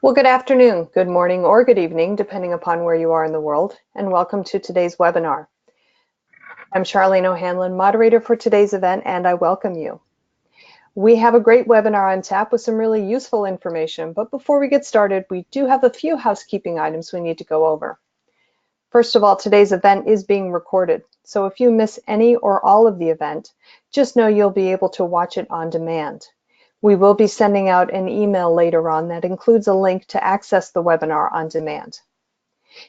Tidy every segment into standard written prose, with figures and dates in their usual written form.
Well, good afternoon, good morning, or good evening, depending upon where you are in the world, and welcome to today's webinar. I'm Charlene O'Hanlon, moderator for today's event, and I welcome you. We have a great webinar on tap with some really useful information, but before we get started, we do have a few housekeeping items we need to go over. First of all, today's event is being recorded, so if you miss any or all of the event, just know you'll be able to watch it on demand. We will be sending out an email later on that includes a link to access the webinar on demand.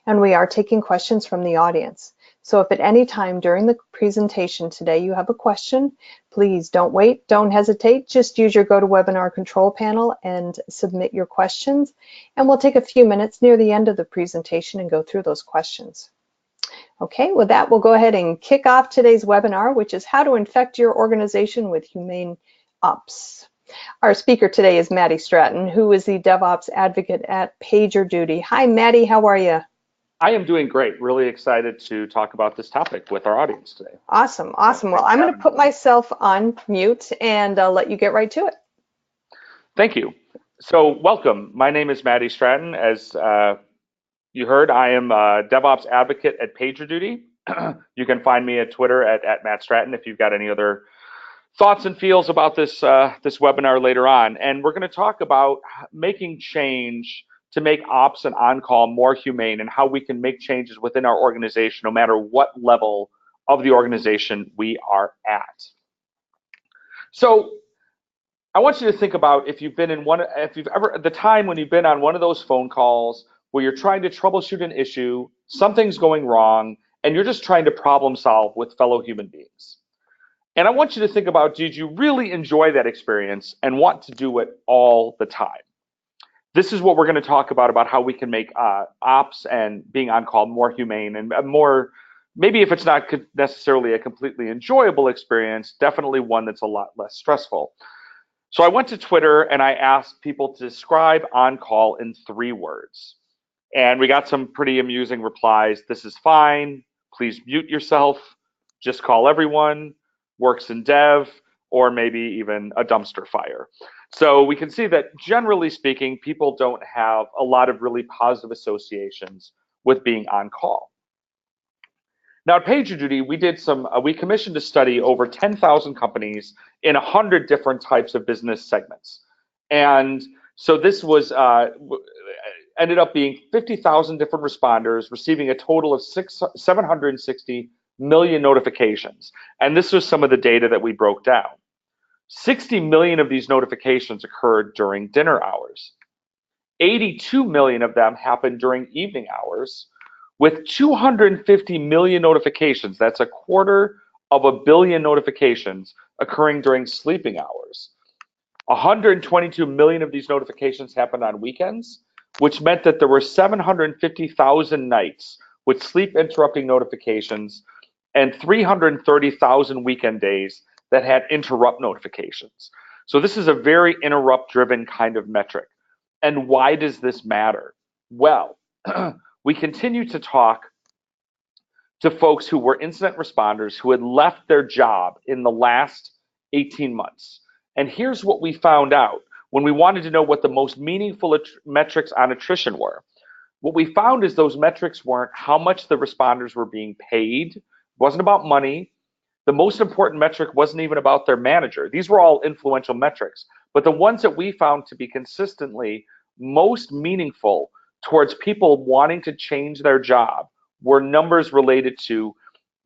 And we are taking questions from the audience. So if at any time during the presentation today you have a question, please don't wait, don't hesitate, just use your GoToWebinar control panel and submit your questions. And we'll take a few minutes near the end of the presentation and go through those questions. Okay, with that, we'll go ahead and kick off today's webinar, which is how to infect your organization with Humane Ops. Our speaker today is Maddie Stratton, who is the DevOps advocate at PagerDuty. Hi, Maddie, how are you? I am doing great. Really excited to talk about this topic with our audience today. Awesome, awesome. Well, I'm going to put myself on mute and I'll let you get right to it. Thank you. So welcome. My name is Maddie Stratton. As you heard, I am a DevOps advocate at PagerDuty. You can find me at Twitter at Matt Stratton if you've got any other thoughts and feels about this this webinar later on. And we're going to talk about making change to make ops and on-call more humane and how we can make changes within our organization no matter what level of the organization we are at. So I want you to think about if you've ever, the time when you've been on one of those phone calls where you're trying to troubleshoot an issue, something's going wrong, and you're just trying to problem solve with fellow human beings. And I want you to think about, did you really enjoy that experience and want to do it all the time? This is what we're going to talk about how we can make ops and being on call more humane and more, maybe if it's not necessarily a completely enjoyable experience, definitely one that's a lot less stressful. So I went to Twitter and I asked people to describe on call in 3 words. And we got some pretty amusing replies. This is fine. Please mute yourself. Just call everyone. Works in dev, or maybe even a dumpster fire. So we can see that generally speaking, people don't have a lot of really positive associations with being on call. Now at PagerDuty, we commissioned a study over 10,000 companies in 100 different types of business segments. And so this was ended up being 50,000 different responders receiving a total of 760 million notifications. And this was some of the data that we broke down. 60 million of these notifications occurred during dinner hours. 82 million of them happened during evening hours, with 250 million notifications, that's 250 million notifications, occurring during sleeping hours. 122 million of these notifications happened on weekends, which meant that there were 750,000 nights with sleep interrupting notifications and 330,000 weekend days that had interrupt notifications. So this is a very interrupt-driven kind of metric. And why does this matter? Well, we continue to talk to folks who were incident responders who had left their job in the last 18 months. And here's what we found out when we wanted to know what the most meaningful metrics on attrition were. What we found is those metrics weren't how much the responders were being paid. It wasn't about money. The most important metric wasn't even about their manager. These were all influential metrics. But the ones that we found to be consistently most meaningful towards people wanting to change their job were numbers related to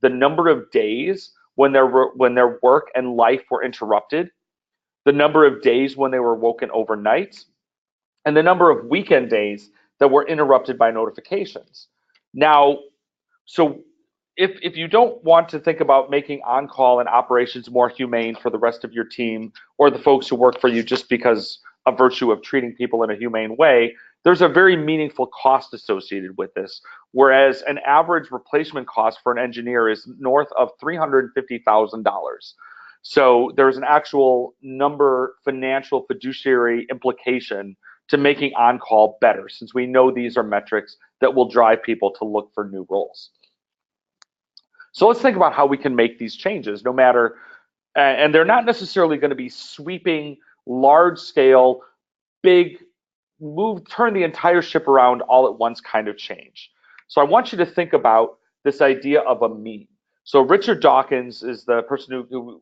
the number of days when their work and life were interrupted, the number of days when they were woken overnight, and the number of weekend days that were interrupted by notifications. Now, so if you don't want to think about making on-call and operations more humane for the rest of your team or the folks who work for you just because of virtue of treating people in a humane way, there's a very meaningful cost associated with this, whereas an average replacement cost for an engineer is north of $350,000. So there's an actual financial fiduciary implication to making on-call better, since we know these are metrics that will drive people to look for new roles. So let's think about how we can make these changes, no matter, and they're not necessarily going to be sweeping, large-scale, big turn the entire ship around all at once kind of change. So I want you to think about this idea of a meme. So Richard Dawkins is the person who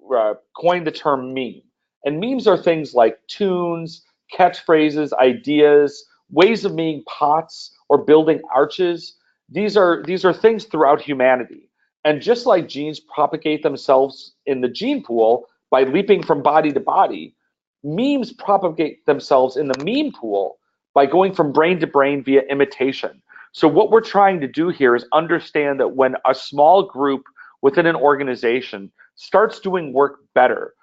coined the term meme. And memes are things like tunes, catchphrases, ideas, ways of making pots or building arches. These are things throughout humanity. And just like genes propagate themselves in the gene pool by leaping from body to body, memes propagate themselves in the meme pool by going from brain to brain via imitation. So what we're trying to do here is understand that when a small group within an organization starts doing work better,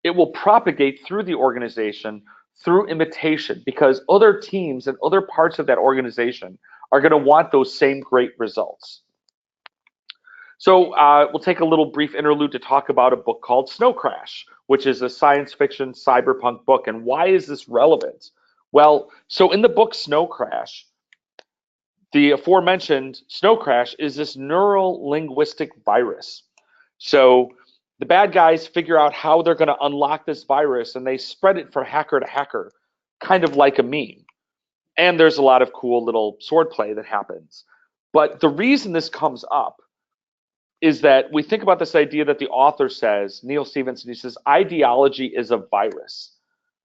it will propagate through the organization through imitation, because other teams and other parts of that organization are going to want those same great results. So we'll take a little brief interlude to talk about a book called Snow Crash, which is a science fiction cyberpunk book. And why is this relevant? Well, so in the book Snow Crash, the aforementioned Snow Crash is this neural linguistic virus. So the bad guys figure out how they're going to unlock this virus, and they spread it from hacker to hacker, kind of like a meme. And there's a lot of cool little swordplay that happens. But the reason this comes up is that we think about this idea that the author says, Neil Stephenson, he says, ideology is a virus.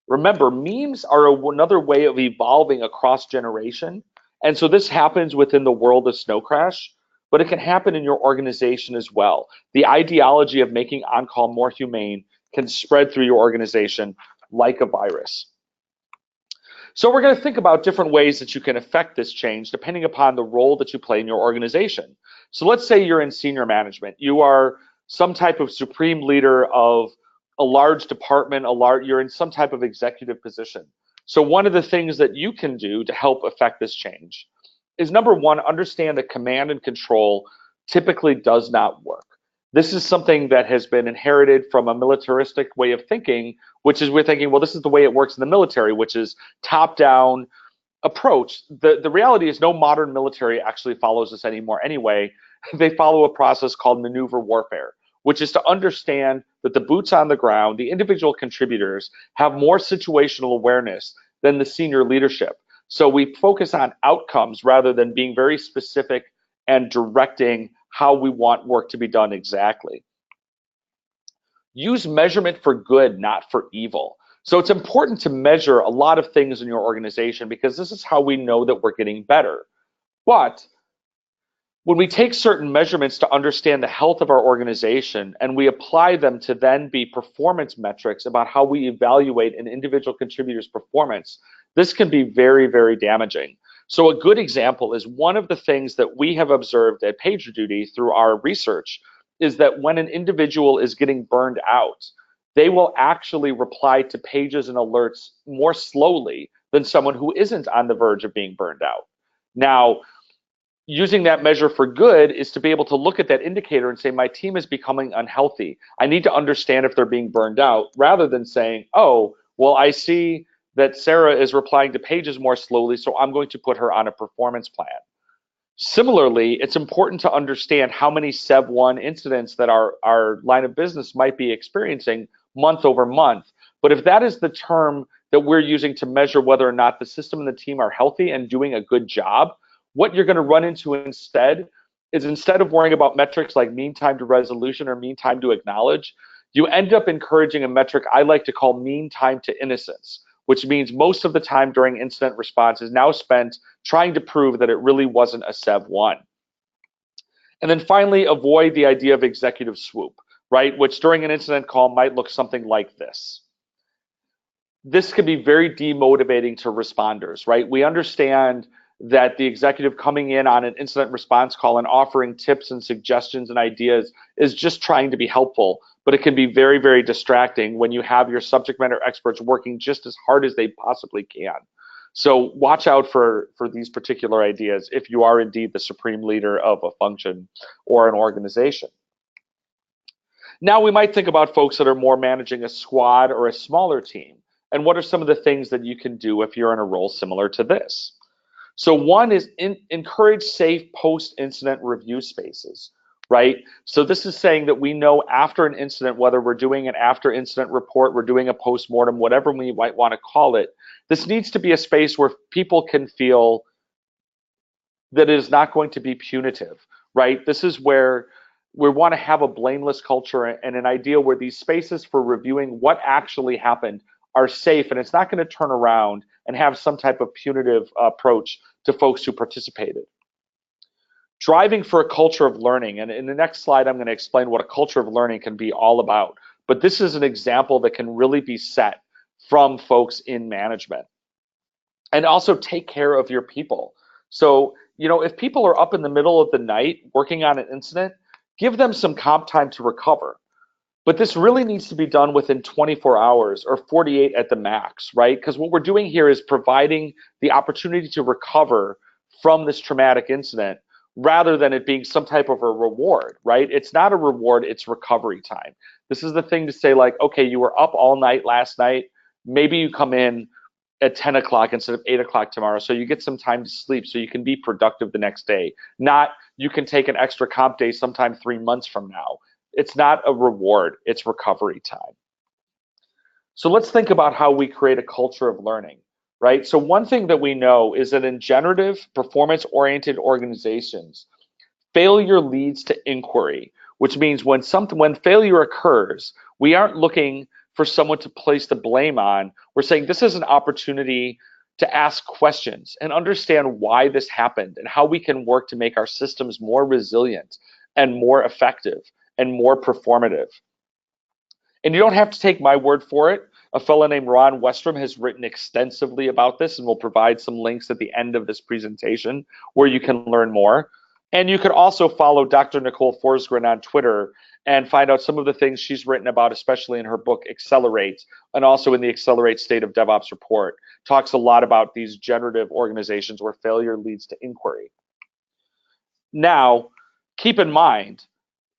Remember, memes are another way of evolving across generation. And so this happens within the world of Snow Crash, but it can happen in your organization as well. The ideology of making on-call more humane can spread through your organization like a virus. So we're going to think about different ways that you can affect this change depending upon the role that you play in your organization. So let's say you're in senior management. You are some type of supreme leader of a large department, you're in some type of executive position. So one of the things that you can do to help affect this change is, number one, understand that command and control typically does not work. This is something that has been inherited from a militaristic way of thinking, which is we're thinking, well, this is the way it works in the military, which is top-down approach. The reality is no modern military actually follows this anymore anyway. They follow a process called maneuver warfare, which is to understand that the boots on the ground, the individual contributors, have more situational awareness than the senior leadership. So we focus on outcomes rather than being very specific and directing how we want work to be done exactly. Use measurement for good, not for evil. So it's important to measure a lot of things in your organization because this is how we know that we're getting better. But when we take certain measurements to understand the health of our organization and we apply them to then be performance metrics about how we evaluate an individual contributor's performance, this can be very, very damaging. So a good example is one of the things that we have observed at PagerDuty through our research is that when an individual is getting burned out, they will actually reply to pages and alerts more slowly than someone who isn't on the verge of being burned out. Now, using that measure for good is to be able to look at that indicator and say, my team is becoming unhealthy. I need to understand if they're being burned out, rather than saying, oh, well, I see that Sarah is replying to pages more slowly, so I'm going to put her on a performance plan. Similarly, it's important to understand how many SEV1 incidents that our line of business might be experiencing month over month. But if that is the term that we're using to measure whether or not the system and the team are healthy and doing a good job, what you're going to run into instead is, instead of worrying about metrics like mean time to resolution or mean time to acknowledge, you end up encouraging a metric I like to call mean time to innocence, which means most of the time during incident response is now spent trying to prove that it really wasn't a SEV1. And then finally, avoid the idea of executive swoop, right? Which during an incident call might look something like this. This can be very demotivating to responders, right? We understand that the executive coming in on an incident response call and offering tips and suggestions and ideas is just trying to be helpful, but it can be very, very distracting when you have your subject matter experts working just as hard as they possibly can. So watch out for these particular ideas if you are indeed the supreme leader of a function or an organization. Now we might think about folks that are more managing a squad or a smaller team. And what are some of the things that you can do if you're in a role similar to this? So one is encourage safe post-incident review spaces, right? So this is saying that we know after an incident, whether we're doing an after incident report, we're doing a post-mortem, whatever we might want to call it, this needs to be a space where people can feel that it is not going to be punitive, right? This is where we want to have a blameless culture and an idea where these spaces for reviewing what actually happened are safe, and it's not going to turn around and have some type of punitive approach to folks who participated. Driving for a culture of learning, and in the next slide I'm going to explain what a culture of learning can be all about, but this is an example that can really be set from folks in management. And also take care of your people. So, you know, if people are up in the middle of the night working on an incident, give them some comp time to recover. But this really needs to be done within 24 hours or 48 at the max, right? Because what we're doing here is providing the opportunity to recover from this traumatic incident rather than it being some type of a reward, right? It's not a reward, it's recovery time. This is the thing to say, like, okay, you were up all night last night, maybe you come in at 10 o'clock instead of 8 o'clock tomorrow, so you get some time to sleep so you can be productive the next day. Not you can take an extra comp day sometime 3 months from now. It's not a reward, it's recovery time. So let's think about how we create a culture of learning, right? So one thing that we know is that in generative, performance-oriented organizations, failure leads to inquiry, which means when failure occurs, we aren't looking for someone to place the blame on. We're saying this is an opportunity to ask questions and understand why this happened and how we can work to make our systems more resilient and more effective and more performative. And you don't have to take my word for it. A fellow named Ron Westrom has written extensively about this, and we'll provide some links at the end of this presentation where you can learn more. And you could also follow Dr. Nicole Forsgren on Twitter and find out some of the things she's written about, especially in her book Accelerate, and also in the Accelerate State of DevOps report. Talks a lot about these generative organizations where failure leads to inquiry. Now, keep in mind,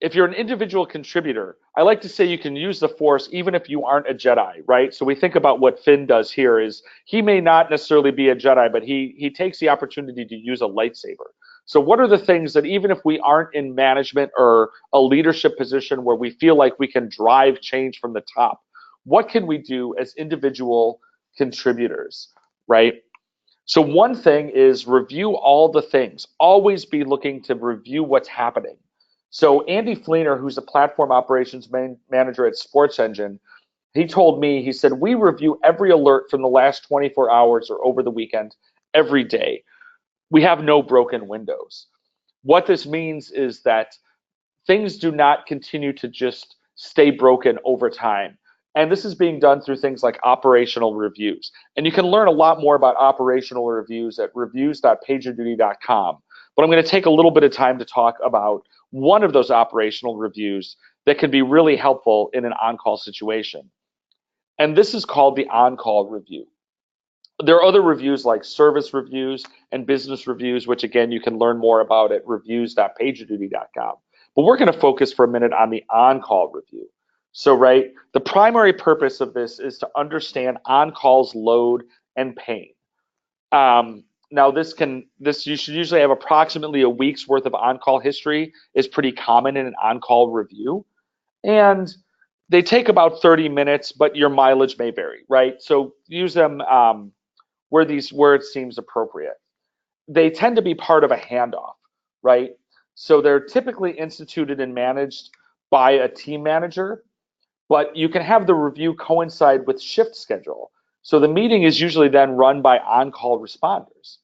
if you're an individual contributor, I like to say you can use the Force even if you aren't a Jedi, right? So we think about what Finn does here is he may not necessarily be a Jedi, but he takes the opportunity to use a lightsaber. So what are the things that even if we aren't in management or a leadership position where we feel like we can drive change from the top, what can we do as individual contributors, right? So one thing is review all the things. Always be looking to review what's happening. So Andy Fleener, who's a platform operations manager at Sports Engine, he told me, he said, we review every alert from the last 24 hours or over the weekend every day. We have no broken windows. What this means is that things do not continue to just stay broken over time. And this is being done through things like operational reviews. And you can learn a lot more about operational reviews at reviews.pagerduty.com. But I'm going to take a little bit of time to talk about one of those operational reviews that can be really helpful in an on-call situation. And this is called the on-call review. There are other reviews like service reviews and business reviews, which again, you can learn more about at reviews.pagerduty.com. But we're going to focus for a minute on the on-call review. So, right, the primary purpose of this is to understand on-call's load and pain. Now, you should usually have approximately a week's worth of on-call history is pretty common in an on-call review. And they take about 30 minutes, but your mileage may vary, right? So use them where it seems appropriate. They tend to be part of a handoff, right? So they're typically instituted and managed by a team manager, but you can have the review coincide with shift schedule. So the meeting is usually then run by on-call responders,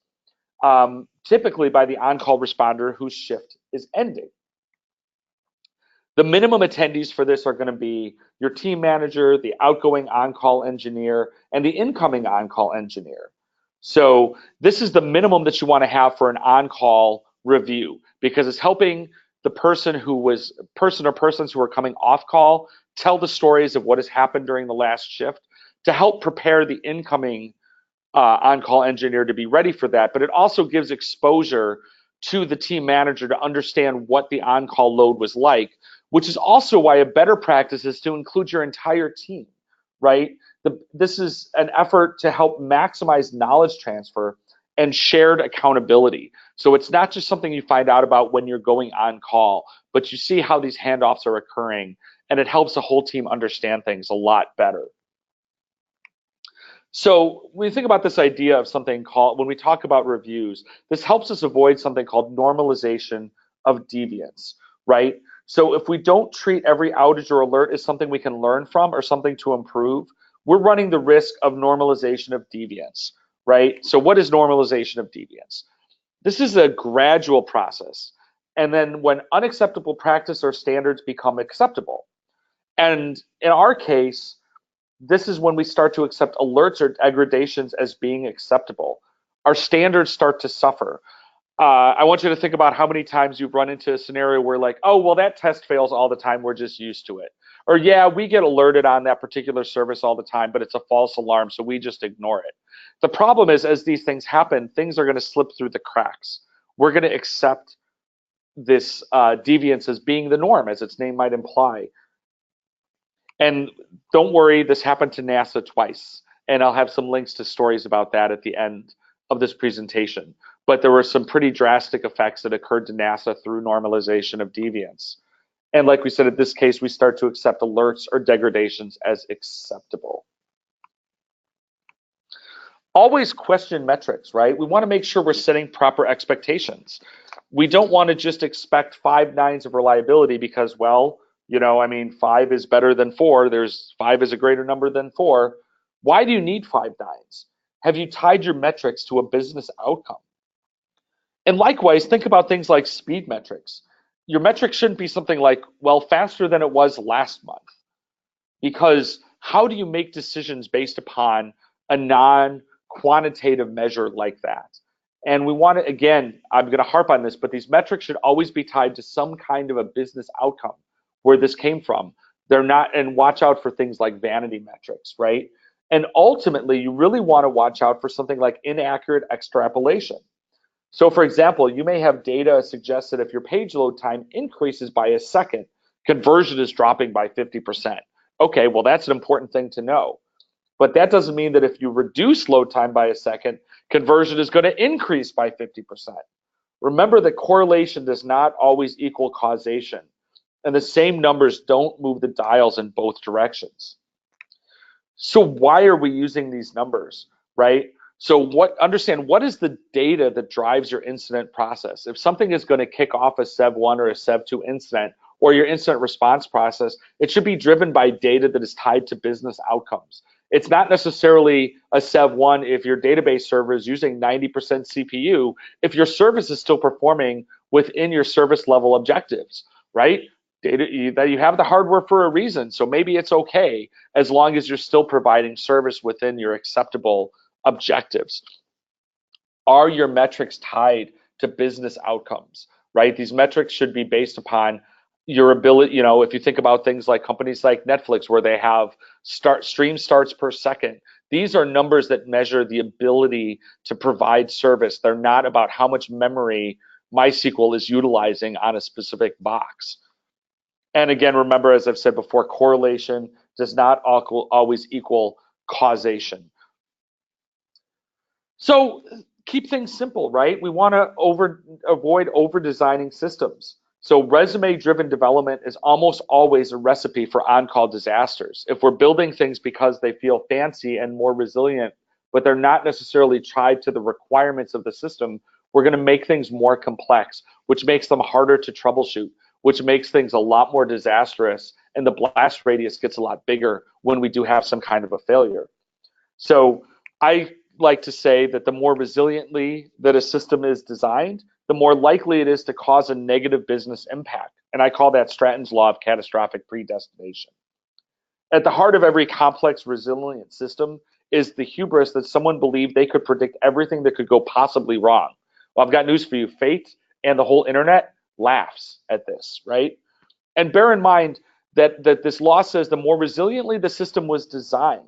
typically by the on-call responder whose shift is ending. The minimum attendees for this are going to be your team manager, the outgoing on-call engineer, and the incoming on-call engineer. So this is the minimum that you want to have for an on-call review because it's helping the person or persons who are coming off call tell the stories of what has happened during the last shift to help prepare the incoming on-call engineer to be ready for that. But it also gives exposure to the team manager to understand what the on-call load was like, which is also why a better practice is to include your entire team, right? This is an effort to help maximize knowledge transfer and shared accountability. So it's not just something you find out about when you're going on call, but you see how these handoffs are occurring, and it helps the whole team understand things a lot better. So when you think about this idea of something called, when we talk about reviews, this helps us avoid something called normalization of deviance, right? So if we don't treat every outage or alert as something we can learn from or something to improve, we're running the risk of normalization of deviance, right? So what is normalization of deviance? This is a gradual process. And then when unacceptable practice or standards become acceptable. And in our case, this is when we start to accept alerts or degradations as being acceptable. Our standards start to suffer. I want you to think about how many times you've run into a scenario where like, oh, well, that test fails all the time. We're just used to it. Or yeah, we get alerted on that particular service all the time, but it's a false alarm, so we just ignore it. The problem is, as these things happen, things are going to slip through the cracks. We're going to accept this deviance as being the norm, as its name might imply. And don't worry, this happened to NASA twice. And I'll have some links to stories about that at the end of this presentation. But there were some pretty drastic effects that occurred to NASA through normalization of deviance. And like we said, in this case, we start to accept alerts or degradations as acceptable. Always question metrics, right? We want to make sure we're setting proper expectations. We don't want to just expect 5 nines of reliability because, well, you know, I mean, 5 is better than 4. There's 5 is a greater number than 4. Why do you need 5 nines? Have you tied your metrics to a business outcome? And likewise, think about things like speed metrics. Your metric shouldn't be something like, well, faster than it was last month. Because how do you make decisions based upon a non-quantitative measure like that? And we want to, again, I'm going to harp on this, but these metrics should always be tied to some kind of a business outcome where this came from. They're not, and watch out for things like vanity metrics, right? And ultimately, you really want to watch out for something like inaccurate extrapolation. So for example, you may have data suggest that if your page load time increases by a second, conversion is dropping by 50%. Okay, well, that's an important thing to know. But that doesn't mean that if you reduce load time by a second, conversion is going to increase by 50%. Remember that correlation does not always equal causation. And the same numbers don't move the dials in both directions. So why are we using these numbers, right? So understand what is the data that drives your incident process? If something is going to kick off a SEV1 or a SEV2 incident or your incident response process, it should be driven by data that is tied to business outcomes. It's not necessarily a SEV1 if your database server is using 90% CPU, if your service is still performing within your service level objectives, right? That you have the hardware for a reason, so maybe it's okay as long as you're still providing service within your acceptable objectives. Are your metrics tied to business outcomes, right? These metrics should be based upon your ability, you know, if you think about things like companies like Netflix where they have stream starts per second, these are numbers that measure the ability to provide service. They're not about how much memory MySQL is utilizing on a specific box. And again, remember, as I've said before, correlation does not always equal causation. So keep things simple, right? We want to avoid over-designing systems. So resume-driven development is almost always a recipe for on-call disasters. If we're building things because they feel fancy and more resilient, but they're not necessarily tied to the requirements of the system, we're going to make things more complex, which makes them harder to troubleshoot, which makes things a lot more disastrous, and the blast radius gets a lot bigger when we do have some kind of a failure. So I like to say that the more resiliently that a system is designed, the more likely it is to cause a negative business impact. And I call that Stratton's law of catastrophic predestination. At the heart of every complex, resilient system is the hubris that someone believed they could predict everything that could go possibly wrong. Well, I've got news for you. Fate and the whole internet laughs at this, right? And bear in mind that this law says the more resiliently the system was designed,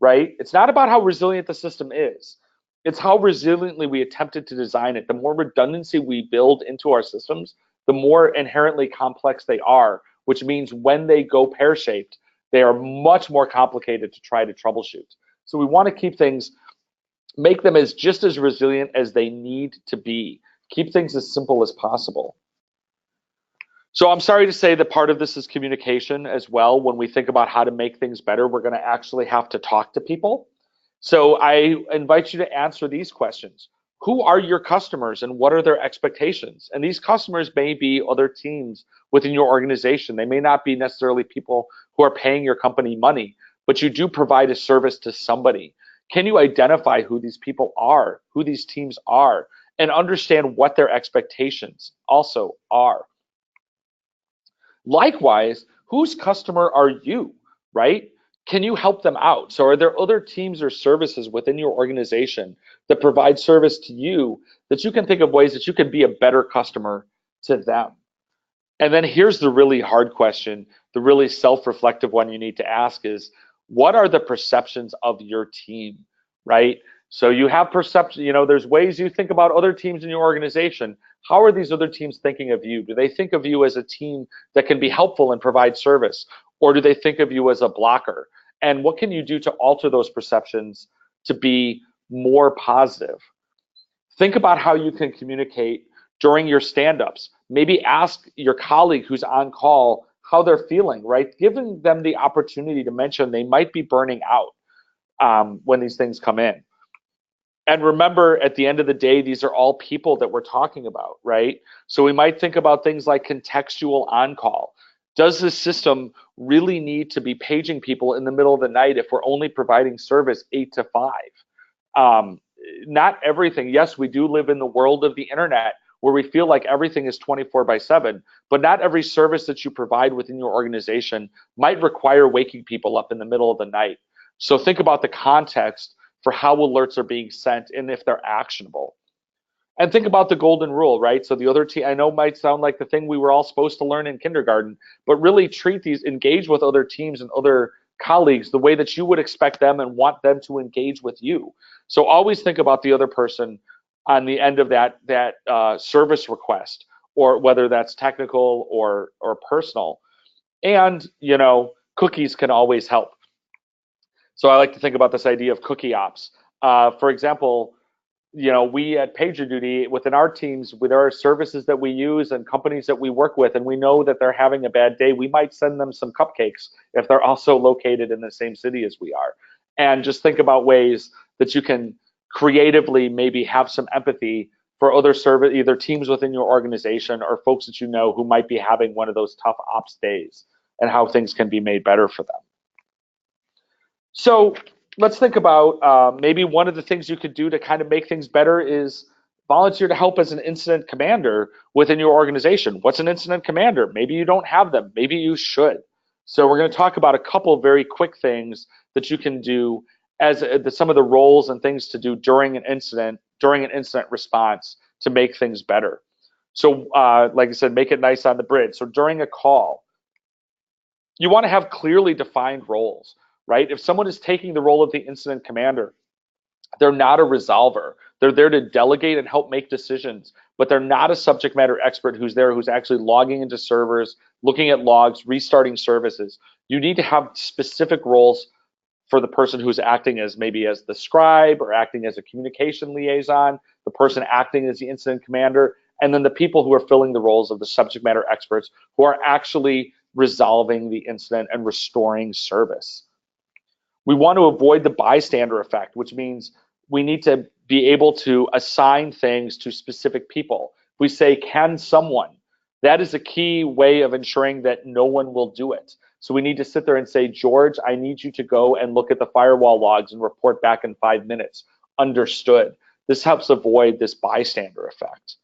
right? It's not about how resilient the system is. It's how resiliently we attempted to design it. The more redundancy we build into our systems, the more inherently complex they are, which means when they go pear-shaped, they are much more complicated to try to troubleshoot. So we want to keep things, make them just as resilient as they need to be. Keep things as simple as possible. So I'm sorry to say that part of this is communication as well. When we think about how to make things better, we're going to actually have to talk to people. So I invite you to answer these questions. Who are your customers and what are their expectations? And these customers may be other teams within your organization. They may not be necessarily people who are paying your company money, but you do provide a service to somebody. Can you identify who these people are, who these teams are, and understand what their expectations also are? Likewise, whose customer are you, right? Can you help them out? So are there other teams or services within your organization that provide service to you that you can think of ways that you can be a better customer to them? And then here's the really hard question, the really self-reflective one you need to ask is, what are the perceptions of your team, right? So you have perception, there's ways you think about other teams in your organization. How are these other teams thinking of you? Do they think of you as a team that can be helpful and provide service? Or do they think of you as a blocker? And what can you do to alter those perceptions to be more positive? Think about how you can communicate during your stand-ups. Maybe ask your colleague who's on call how they're feeling, right? Giving them the opportunity to mention they might be burning out when these things come in. And remember, at the end of the day, these are all people that we're talking about, right? So we might think about things like contextual on-call. Does the system really need to be paging people in the middle of the night if we're only providing service 8 to 5? Not everything. Yes, we do live in the world of the internet where we feel like everything is 24/7, but not every service that you provide within your organization might require waking people up in the middle of the night. So think about the context for how alerts are being sent and if they're actionable. And think about the golden rule, right? So the other team, I know might sound like the thing we were all supposed to learn in kindergarten, but really treat these, engage with other teams and other colleagues the way that you would expect them and want them to engage with you. So always think about the other person on the end of that service request, or whether that's technical or personal. And cookies can always help. So I like to think about this idea of cookie ops. For example, we at PagerDuty, within our teams, with our services that we use and companies that we work with, and we know that they're having a bad day, we might send them some cupcakes if they're also located in the same city as we are. And just think about ways that you can creatively maybe have some empathy for other service, either teams within your organization or folks that you know who might be having one of those tough ops days, and how things can be made better for them. So let's think about maybe one of the things you could do to kind of make things better is volunteer to help as an incident commander within your organization. What's an incident commander? Maybe you don't have them. Maybe you should. So we're going to talk about a couple of very quick things that you can do as some of the roles and things to do during an incident response to make things better. So like I said, make it nice on the bridge. So during a call, you want to have clearly defined roles, right? If someone is taking the role of the incident commander, they're not a resolver. They're there to delegate and help make decisions, but they're not a subject matter expert who's actually logging into servers, looking at logs, restarting services. You need to have specific roles for the person who's acting as maybe as the scribe or acting as a communication liaison, the person acting as the incident commander, and then the people who are filling the roles of the subject matter experts who are actually resolving the incident and restoring service. We want to avoid the bystander effect, which means we need to be able to assign things to specific people. If we say, can someone, that is a key way of ensuring that no one will do it. So we need to sit there and say, George, I need you to go and look at the firewall logs and report back in 5 minutes. Understood. This helps avoid this bystander effect.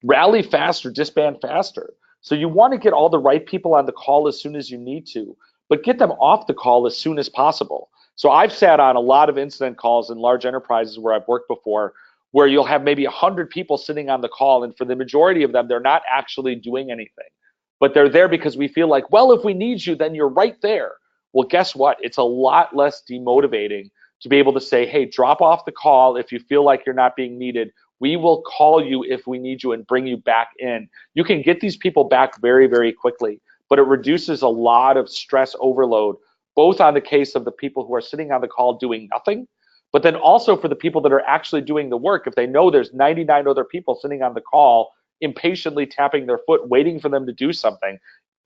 Rally faster, disband faster. So you want to get all the right people on the call as soon as you need to, but get them off the call as soon as possible. So I've sat on a lot of incident calls in large enterprises where I've worked before, where you'll have maybe 100 people sitting on the call, and for the majority of them, they're not actually doing anything. But they're there because we feel like, well, if we need you, then you're right there. Well, guess what? It's a lot less demotivating to be able to say, hey, drop off the call if you feel like you're not being needed. We will call you if we need you and bring you back in. You can get these people back very, very quickly, but it reduces a lot of stress overload, both on the case of the people who are sitting on the call doing nothing, but then also for the people that are actually doing the work. If they know there's 99 other people sitting on the call, impatiently tapping their foot, waiting for them to do something,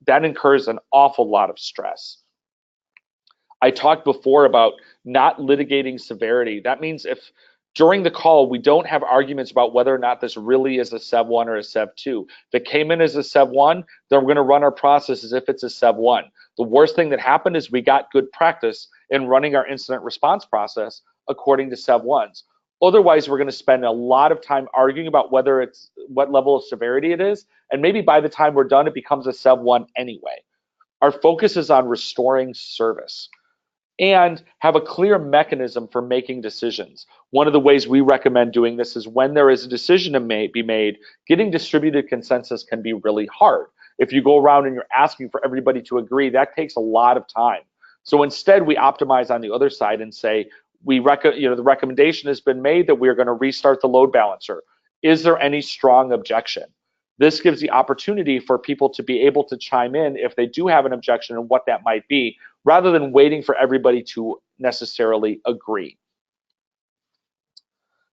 that incurs an awful lot of stress. I talked before about not litigating severity. That means if during the call we don't have arguments about whether or not this really is a Sev 1 or a Sev 2. If it came in as a Sev 1, then we're going to run our process as if it's a Sev 1. The worst thing that happened is we got good practice in running our incident response process according to Sev 1s. Otherwise, we're going to spend a lot of time arguing about whether it's what level of severity it is, and maybe by the time we're done, it becomes a Sev 1 anyway. Our focus is on restoring service and have a clear mechanism for making decisions. One of the ways we recommend doing this is when there is a decision to be made, getting distributed consensus can be really hard. If you go around and you're asking for everybody to agree, that takes a lot of time. So instead, we optimize on the other side and say, the recommendation has been made that we're going to restart the load balancer. Is there any strong objection? This gives the opportunity for people to be able to chime in if they do have an objection and what that might be, rather than waiting for everybody to necessarily agree.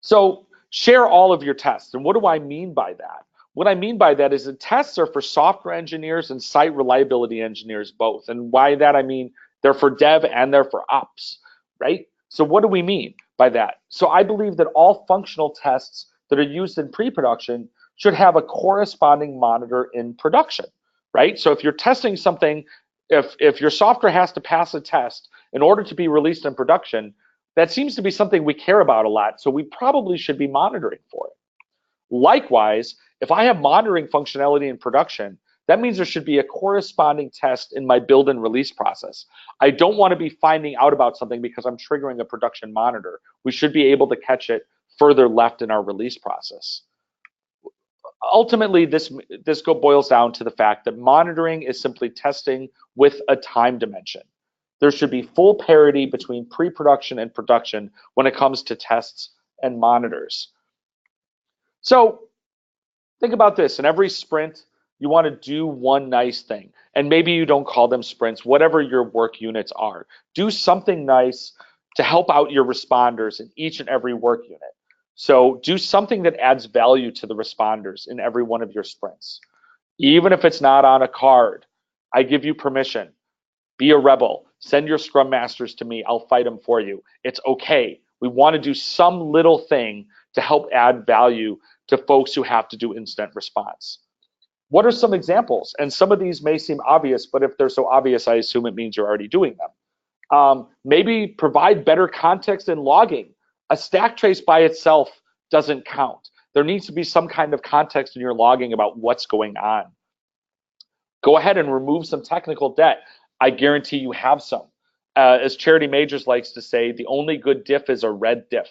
So share all of your tests. And what do I mean by that? What I mean by that is the tests are for software engineers and site reliability engineers both. And by that I mean they're for dev and they're for ops, right? So what do we mean by that? So I believe that all functional tests that are used in pre-production should have a corresponding monitor in production, right? So if you're testing something, if your software has to pass a test in order to be released in production, that seems to be something we care about a lot, so we probably should be monitoring for it. Likewise, if I have monitoring functionality in production, that means there should be a corresponding test in my build and release process. I don't want to be finding out about something because I'm triggering a production monitor. We should be able to catch it further left in our release process. Ultimately, this boils down to the fact that monitoring is simply testing with a time dimension. There should be full parity between pre-production and production when it comes to tests and monitors. So think about this. In every sprint, you want to do one nice thing. And maybe you don't call them sprints, whatever your work units are. Do something nice to help out your responders in each and every work unit. So do something that adds value to the responders in every one of your sprints. Even if it's not on a card, I give you permission. Be a rebel. Send your scrum masters to me. I'll fight them for you. It's okay. We want to do some little thing to help add value to folks who have to do incident response. What are some examples? And some of these may seem obvious, but if they're so obvious, I assume it means you're already doing them. Maybe provide better context in logging. A stack trace by itself doesn't count. There needs to be some kind of context in your logging about what's going on. Go ahead and remove some technical debt. I guarantee you have some. As Charity Majors likes to say, the only good diff is a red diff.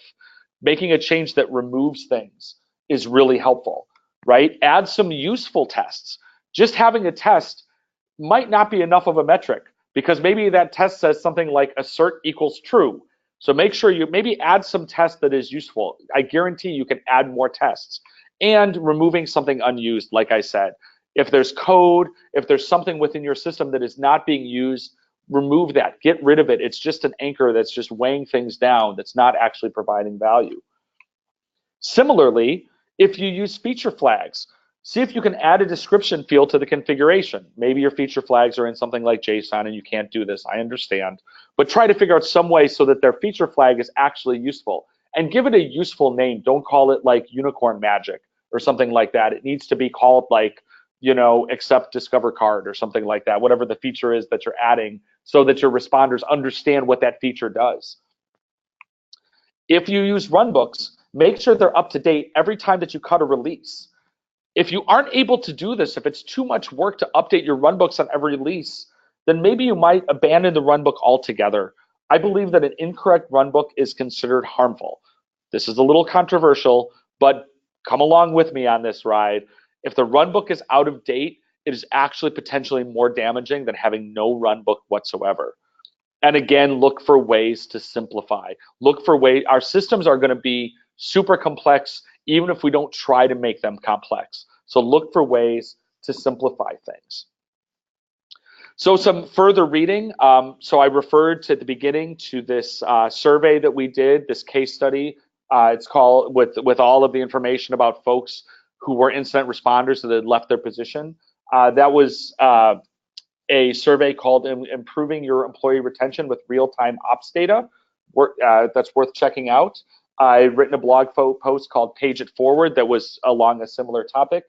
Making a change that removes things is really helpful, right? Add some useful tests. Just having a test might not be enough of a metric because maybe that test says something like assert equals true. So make sure you maybe add some tests that is useful. I guarantee you can add more tests. And removing something unused, like I said. If there's code, if there's something within your system that is not being used, remove that, get rid of it. It's just an anchor that's just weighing things down, that's not actually providing value. Similarly, if you use feature flags, see if you can add a description field to the configuration. Maybe your feature flags are in something like JSON and you can't do this, I understand. But try to figure out some way so that their feature flag is actually useful. And give it a useful name. Don't call it like unicorn magic or something like that. It needs to be called like, accept discover card or something like that, whatever the feature is that you're adding, so that your responders understand what that feature does. If you use runbooks, make sure they're up to date every time that you cut a release. If you aren't able to do this, if it's too much work to update your runbooks on every release, then maybe you might abandon the runbook altogether. I believe that an incorrect runbook is considered harmful. This is a little controversial, but come along with me on this ride. If the runbook is out of date, it is actually potentially more damaging than having no runbook whatsoever. And again, look for ways to simplify. Look for ways. Our systems are going to be super complex, even if we don't try to make them complex. So look for ways to simplify things. So some further reading. So I referred to at the beginning to this survey that we did, this case study. It's called with all of the information about folks who were incident responders that had left their position. That was a survey called Improving Your Employee Retention with Real-Time Ops Data. That's worth checking out. I've written a blog post called Page It Forward that was along a similar topic.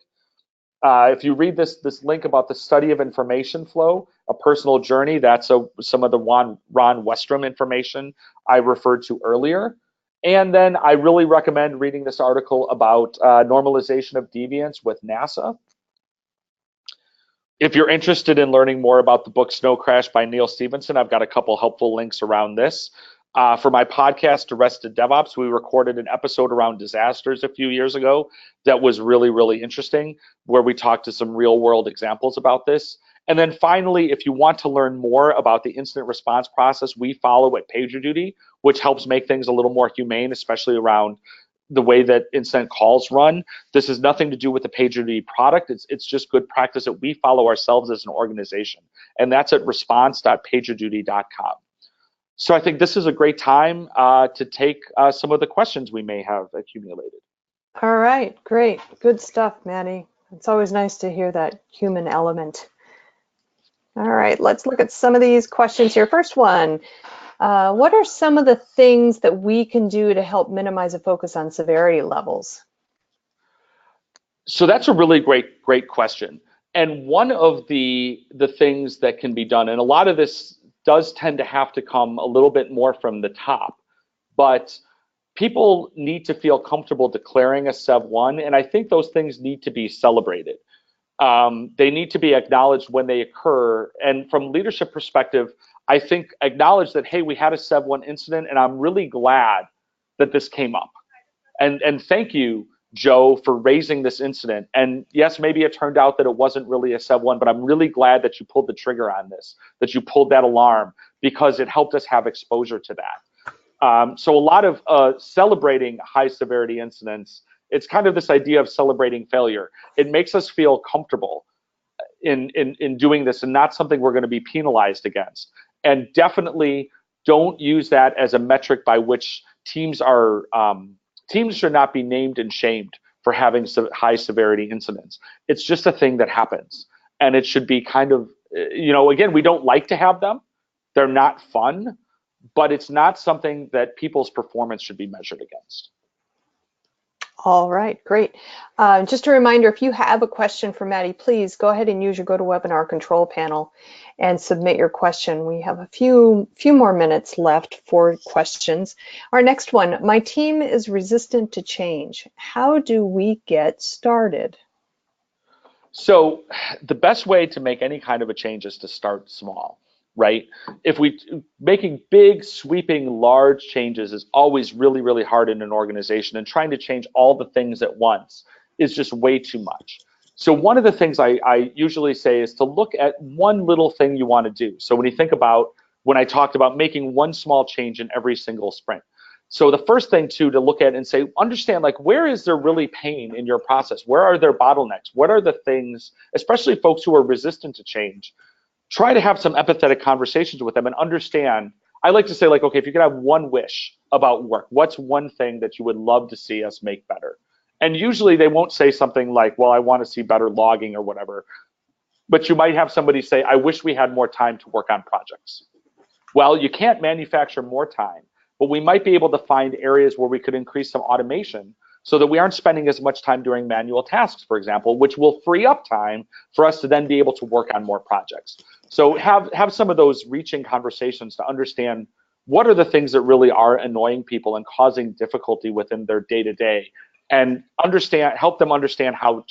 If you read this link about the study of information flow, a personal journey, that's some of the Ron Westrom information I referred to earlier. And then I really recommend reading this article about normalization of deviance with NASA. If you're interested in learning more about the book Snow Crash by Neil Stephenson, I've got a couple helpful links around this. For my podcast, Arrested DevOps, we recorded an episode around disasters a few years ago that was really, really interesting, where we talked to some real world examples about this. And then finally, if you want to learn more about the incident response process we follow at PagerDuty, which helps make things a little more humane, especially around the way that incident calls run. This has nothing to do with the PagerDuty product. It's just good practice that we follow ourselves as an organization. And that's at response.pagerduty.com. So I think this is a great time to take some of the questions we may have accumulated. All right, great. Good stuff, Maddie. It's always nice to hear that human element. All right, let's look at some of these questions here. First one, what are some of the things that we can do to help minimize a focus on severity levels? So that's a really great question. And one of the things that can be done, and a lot of this does tend to have to come a little bit more from the top, but people need to feel comfortable declaring a SEV1, and I think those things need to be celebrated. They need to be acknowledged when they occur, and from leadership perspective, I think acknowledge that, hey, we had a SEV1 incident, and I'm really glad that this came up. And thank you, Joe, for raising this incident. And yes, maybe it turned out that it wasn't really a SEV1, but I'm really glad that you pulled the trigger on this, that you pulled that alarm, because it helped us have exposure to that. So a lot of celebrating high severity incidents, it's kind of this idea of celebrating failure. It makes us feel comfortable in doing this and not something we're going to be penalized against. And definitely don't use that as a metric by which teams should not be named and shamed for having high severity incidents. It's just a thing that happens. And it should be kind of, again, we don't like to have them. They're not fun, but it's not something that people's performance should be measured against. All right, great. Just a reminder, if you have a question for Maddie, please go ahead and use your GoToWebinar control panel and submit your question. We have a few more minutes left for questions. Our next one, my team is resistant to change. How do we get started? So the best way to make any kind of a change is to start small, right? Making big, sweeping, large changes is always really, really hard in an organization, and trying to change all the things at once is just way too much. So one of the things I usually say is to look at one little thing you want to do. So when I talked about making one small change in every single sprint. So the first thing to look at and say, understand, like, where is there really pain in your process? Where are there bottlenecks? What are the things, especially folks who are resistant to change? Try to have some empathetic conversations with them and understand. I like to say, like, okay, if you could have one wish about work, what's one thing that you would love to see us make better? And usually they won't say something like, well, I want to see better logging or whatever. But you might have somebody say, I wish we had more time to work on projects. Well, you can't manufacture more time, but we might be able to find areas where we could increase some automation so that we aren't spending as much time doing manual tasks, for example, which will free up time for us to then be able to work on more projects. So have some of those reaching conversations to understand what are the things that really are annoying people and causing difficulty within their day-to-day, and help them understand how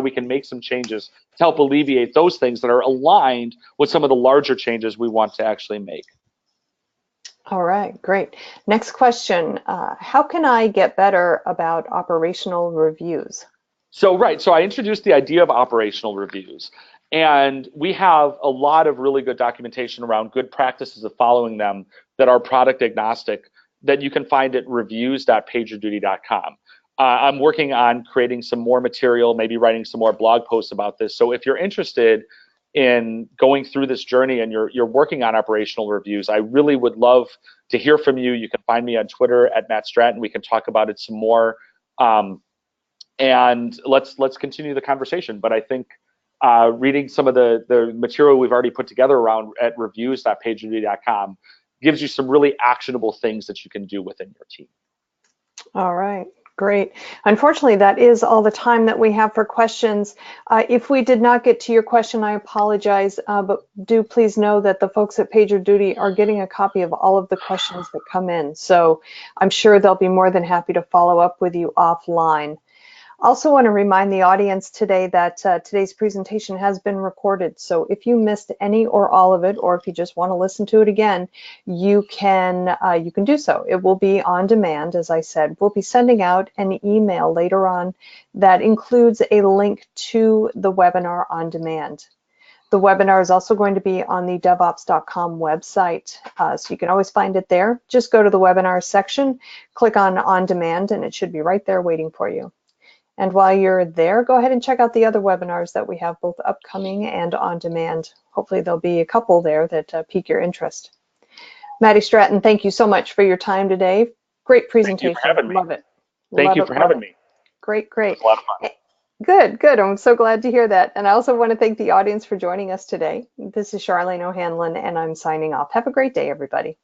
we can make some changes to help alleviate those things that are aligned with some of the larger changes we want to actually make. All right, great. Next question, how can I get better about operational reviews? So I introduced the idea of operational reviews, and we have a lot of really good documentation around good practices of following them that are product agnostic that you can find at reviews.pagerduty.com. I'm working on creating some more material, maybe writing some more blog posts about this. So if you're interested in going through this journey and you're working on operational reviews, I really would love to hear from you. You can find me on Twitter at Matt Stratton. We can talk about it some more. and let's continue the conversation. But I think reading some of the material we've already put together around at reviews.pagerduty.com gives you some really actionable things that you can do within your team. All right, great. Unfortunately, that is all the time that we have for questions. If we did not get to your question, I apologize, but do please know that the folks at PagerDuty are getting a copy of all of the questions that come in. So I'm sure they'll be more than happy to follow up with you offline. Also want to remind the audience today that today's presentation has been recorded. So if you missed any or all of it, or if you just want to listen to it again, you can do so. It will be on demand, as I said. We'll be sending out an email later on that includes a link to the webinar on demand. The webinar is also going to be on the devops.com website, so you can always find it there. Just go to the webinar section, click on demand, and it should be right there waiting for you. And while you're there, go ahead and check out the other webinars that we have, both upcoming and on demand. Hopefully there'll be a couple there that pique your interest. Maddie Stratton, thank you so much for your time today. Great presentation. Thank you for having me. Love it. Thank you for having me. Great, great. It was a lot of fun. Good, good. I'm so glad to hear that. And I also want to thank the audience for joining us today. This is Charlene O'Hanlon, and I'm signing off. Have a great day, everybody.